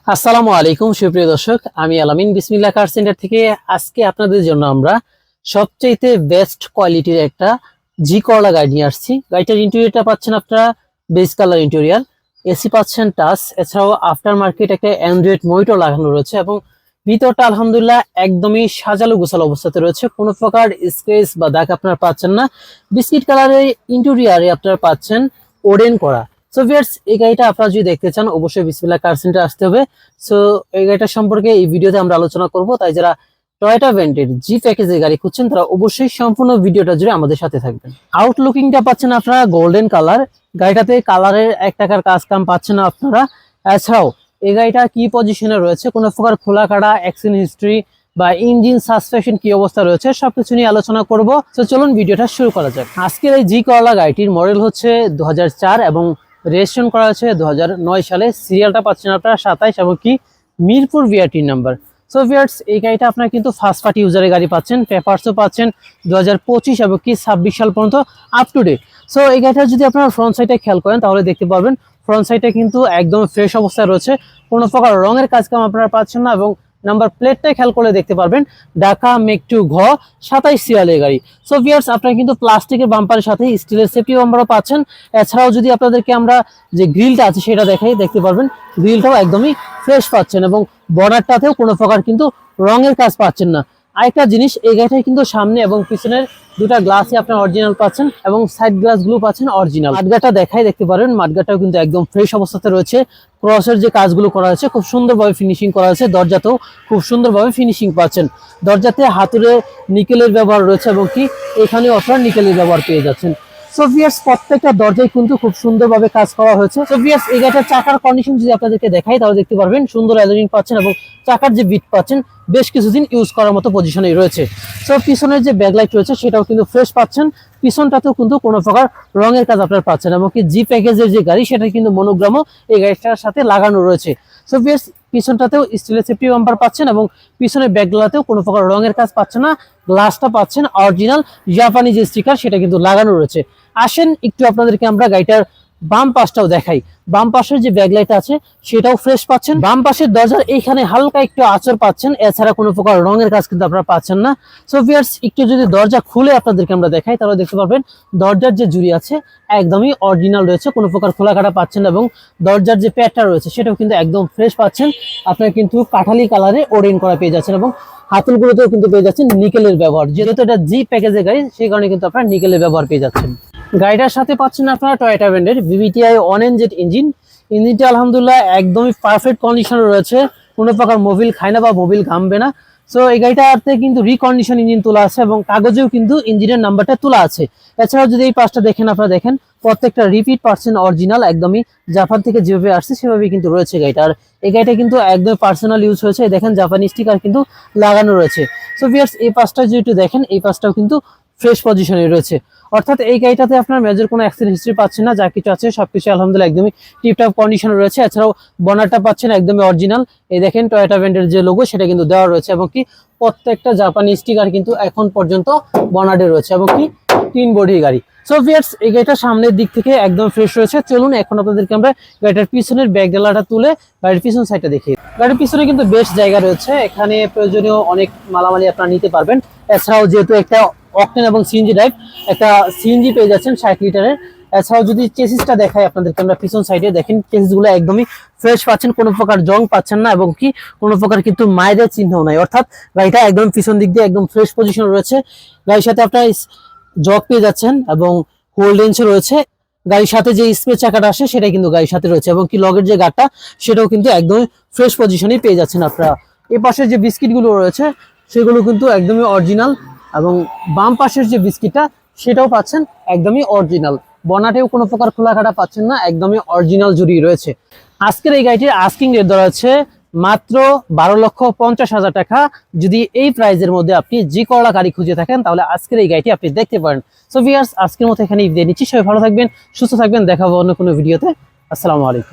আসসালামু আলাইকুম সুপ্রিয় দর্শক, আমি আলামিন বিসমিল্লাহ কার সেন্টার থেকে আজকে আপনাদের জন্য আমরা সবচাইতে বেস্ট কোয়ালিটির একটা জি করলা গাড়ি নিয়ে আসছি। গাড়িটার ইন্টেরিয়রটা পাচ্ছেন আপনারা বেজ কালার ইন্টেরিয়র, এসি পাচ্ছেন টাচ, এছাড়াও আফটার মার্কেট একটা অ্যান্ড্রয়েড মনিটর লাগানো রয়েছে এবং ভিতরটা আলহামদুলিল্লাহ একদমই সাজালো গোছালো অবস্থাতে রয়েছে। কোনো প্রকার স্ক্র্যাচ বা দাগ আপনারা পাচ্ছেন না। বিস্কিট কালারের ইন্টেরিয়রে আপনারা পাচ্ছেন ওডেন করা। সো ভিউয়ার্স, এই গাড়িটা আপনারা যদি দেখতে চান অবশ্যই বিসমিল্লাহ কার সেন্টার আসতে হবে। সো এই গাড়িটা সম্পর্কে এই ভিডিওতে আমরা আলোচনা করব, তাই যারা টয়োটা ভেন্টের জি প্যাকেজের গাড়ি খুঁজছেন তারা অবশ্যই সম্পূর্ণ ভিডিওটা জুড়ে আমাদের সাথে থাকবেন। আউটলুকিংটা পাচ্ছেন আপনারা গোল্ডেন কালার, গাড়িটাতে কালারের 1 টাকার কাজ কাম পাচ্ছেন না আপনারা। এছাড়াও এই গাড়িটা কি পজিশনে রয়েছে, কোনো প্রকার খোলা কাটা অ্যাক্সিডেন্ট হিস্ট্রি বা ইঞ্জিন সাসপেনশন কি অবস্থা রয়েছে সবকিছু নিয়ে আলোচনা করব। তো চলুন ভিডিওটা শুরু করা যাক। আজকের এই জি করলা গাড়িটির মডেল হচ্ছে 2004 এবং রেজিস্ট্রেশন করা হয়েছে 2009 সালে। সিরিয়ালটা পাচ্ছেন আপনারা 27 এবং কি Mirpur VRT number. So viewers, এই গাড়িটা আপনারা কিন্তু ফার্স্ট পার্টি ইউজারের গাড়ি পাচ্ছেন, পেপারসও পাচ্ছেন 2025 এবং কি 26 সাল পর্যন্ত আপ টু ডেট। সো এই গাড়িটা যদি আপনারা ফ্রন্ট সাইডে খেয়াল করেন তাহলে দেখতে পারবেন ফ্রন্ট সাইডে কিন্তু একদম ফ্রেশ অবস্থায় রয়েছে, কোনো প্রকার রঙের কাজকাম আপনারা পাচ্ছেন না। এবং নাম্বার প্লেটটাই খেয়াল করে দেখতে পারবেন ঢাকা মেক-2 ঘ 27 সিরিয়ালের গাড়ি। সো ভিউয়ার্স, আপনারা কিন্তু প্লাস্টিকের বাম্পারের সাথে স্টিলের সেফটি বাম্পারও পাচ্ছেন। এছাড়াও যদি আপনাদেরকে আমরা যে গ্রিলটা আছে সেটা দেখাই, দেখতে পারবেন গ্রিলটাও একদমই ফ্রেশ পাচ্ছেন এবং বর্ডারটাতেও কোনো প্রকার কিন্তু রঙের কাজ পাচ্ছেন না। আরেকটা জিনিস, এই গাড়িটায় কিন্তু সামনে এবং পিছনের দুটা গ্লাসই আপনার অরিজিনাল পাচ্ছেন এবং সাইড গ্লাসগুলো পাচ্ছেন অরিজিনাল। মাঠগাটা দেখাই, দেখতে পারেন মাঠগাটাও কিন্তু একদম ফ্রেশ অবস্থাতে রয়েছে। ক্রসের যে কাজগুলো করা হয়েছে খুব সুন্দরভাবে ফিনিশিং করা হয়েছে, দরজাতেও খুব সুন্দরভাবে ফিনিশিং পাচ্ছেন। দরজাতে হাতুড়ে নিকেলের ব্যবহার রয়েছে এবং কি এখানেও আপনারা নিকেলের ব্যবহার পেয়ে যাচ্ছেন। সো ভিউয়ার্স, প্রত্যেকটা দরজায় কিন্তু খুব সুন্দরভাবে কাজ করা হয়েছে। সো ভিউয়ার্স, এই গাড়িটার চাকার কন্ডিশন যদি আপনাদেরকে দেখাই তাহলে দেখতে পারবেন সুন্দর অ্যালুমিনিয়াম পাচ্ছেন এবং চাকার যে বিট পাচ্ছেন বেশ কিছুদিন ইউজ করার মতো পজিশনে রয়েছে। সো পিছনের যে ব্যাকলাইট রয়েছে সেটাও কিন্তু ফ্রেশ পাচ্ছেন, পিছনটাতেও কিন্তু কোনো প্রকার রঙের কাজ আপনারা পাচ্ছেন এবং কি জি প্যাকেজের যে গাড়ি সেটা কিন্তু মনোগ্রামও এই গাড়িটার সাথে লাগানো রয়েছে। সো ভিউয়ার্স, পিছনটাতেও স্টিলের সেফটি বাম্পার পাচ্ছেন এবং পিছনের ব্যাকগুলাতেও কোনো প্রকার রঙের কাজ পাচ্ছেন না। গ্লাসটা পাচ্ছেন অরিজিনাল জাপানি যে স্টিকার সেটা কিন্তু লাগানো রয়েছে। আসেন একটু আপনাদেরকে আমরা গাড়িটার বাম পাশটাও দেখাই। বাম পাশের যে ব্যাকলাইট আছে সেটাও ফ্রেশ পাচ্ছেন। বাম পাশের দরজার এইখানে হালকা একটু আঁচড় পাচ্ছেন, এছাড়া কোনো প্রকার রঙের কাজ কিন্তু আপনারা পাচ্ছেন না। সো ভিউয়ার্স, একটু যদি দরজা খুলে আপনাদেরকে আমরা দেখাই তাহলে দেখতে পারবেন দরজার যে জুড়ি আছে একদমই অরিজিনাল রয়েছে, কোনো প্রকার খোলা কাটা পাচ্ছেন এবং দরজার যে প্যাডটা রয়েছে সেটাও কিন্তু একদম ফ্রেশ পাচ্ছেন। আপনারা কিন্তু কাঠালি কালারে ওরেন করা পেয়ে যাচ্ছেন এবং হাতলগুলোতেও কিন্তু পেয়ে যাচ্ছেন নিকেলের ব্যবহার। যেহেতু এটা জি প্যাকেজের গাড়ি সেই কারণে কিন্তু আপনারা নিকেলের ব্যবহার পেয়ে যাচ্ছেন। গাড়িটার সাথে পাচ্ছেন আপনারা টয়োটা ব্র্যান্ডের VVTi 1NZ ইঞ্জিন। ইঞ্জিনটা আলহামদুলিল্লাহ একদমই পারফেক্ট কন্ডিশনে রয়েছে, কোনো প্রকার মোবিল খায় না বা মোবিল ঘামবে না। সো এই গাড়িটাতে কিন্তু রিকন্ডিশন ইঞ্জিন তোলা আছে এবং কাগজেও কিন্তু ইঞ্জিনের নাম্বারটা তোলা আছে। এছাড়াও যদি এই পাশটা দেখেন, আপনারা দেখেন প্রত্যেকটা রিপিট পার্সেন্ট অরিজিনাল, একদমই জাপান থেকে যেভাবে আসছে সেভাবেই কিন্তু রয়েছে গাড়িটা। আর এই গাড়িটা কিন্তু একদম পার্সোনাল ইউজ হয়েছে, দেখেন জাপানি স্টিকার কিন্তু লাগানো রয়েছে। সো ভিউয়ার্স, এই পাশটা যদি একটু দেখেন, এই পাশটাও কিন্তু ফ্রেশ পজিশনে রয়েছে, অর্থাৎ এই গাড়িটাতে আপনার মেজর কোনো অ্যাক্সিডেন্ট হিস্ট্রি পাচ্ছেন না। যা কিছু আছে সবকিছু আলহামদুলিল্লাহ একদমই টিপটপ কন্ডিশনে রয়েছে। এছাড়াও বনারটা পাচ্ছেন একদমই অরিজিনাল, এই দেখেন টয়োটা ব্র্যান্ডের যে লোগো সেটা কিন্তু দেওয়া রয়েছে এবং কি প্রত্যেকটা জাপানি স্টিকার কিন্তু এখন পর্যন্ত বনারে রয়েছে এবং কি তিন বডি গাড়ি। সো ভিউয়ার্স, এই গাড়িটা সামনের দিক থেকে একদম ফ্রেশ রয়েছে। চলুন এখন আপনাদেরকে আমরা গাড়িটার পিছনের ব্যাক ডালাটা তুলে গাড়ির পিছন সাইডটা দেখি। গাড়ির পিছনে কিন্তু বেশ জায়গা রয়েছে, এখানে প্রয়োজনীয় অনেক মালামালি আপনারা নিতে পারবেন। এছাড়াও যেহেতু একটা অকটেন এবং সিএনজি ড্রাইভ, একটা সিএনজি পেয়ে যাচ্ছেন 60 লিটারের। এছাড়াও যদি চেসিসটা দেখাই আপনাদেরকে আমরা পিছন সাইডে, দেখেন চেসিসগুলো একদমই ফ্রেশ পাচ্ছেন, কোনো প্রকার জং পাচ্ছেন না এবং কি কোনো প্রকার কিন্তু মায়েদের চিহ্ন নাই, অর্থাৎ গাড়িটা একদম পিছন দিক দিয়ে একদম ফ্রেশ পজিশন রয়েছে। গাড়ির সাথে আপনার জগ পেয়ে যাচ্ছেন এবং হোল্ড রেঞ্চও রয়েছে। গাড়ির সাথে যে স্পেস চাকাটা আসে সেটা কিন্তু গাড়ির সাথে রয়েছে এবং কি লগের যে গাড়টা সেটাও কিন্তু একদম ফ্রেশ পজিশনেই পেয়ে যাচ্ছেন আপনারা। এই পাশে যে বিস্কিটগুলো রয়েছে সেগুলো কিন্তু একদমই অরিজিনাল এবং বাম পাশের যে বিস্কিটটা সেটাও পাচ্ছেন একদমই অরিজিনাল। বনাটেও কোনো প্রকার খোলা কাটা পাচ্ছেন না, একদমই অরিজিনাল জুড়ি রয়েছে। আজকের এই গাড়িটির আস্কিং রেট ধরা হচ্ছে মাত্র 12,50,000 টাকা। যদি এই প্রাইজের মধ্যে আপনি জি করলা গাড়ি খুঁজে থাকেন তাহলে আজকের এই গাড়িটি আপনি দেখতে পারেন। সো ভিউয়ার্স, আজকের মতো এখানে বিদায় নিচ্ছি। সবাই ভালো থাকবেন, সুস্থ থাকবেন, দেখা হবে অন্য কোনো ভিডিওতে। আসসালামু আলাইকুম।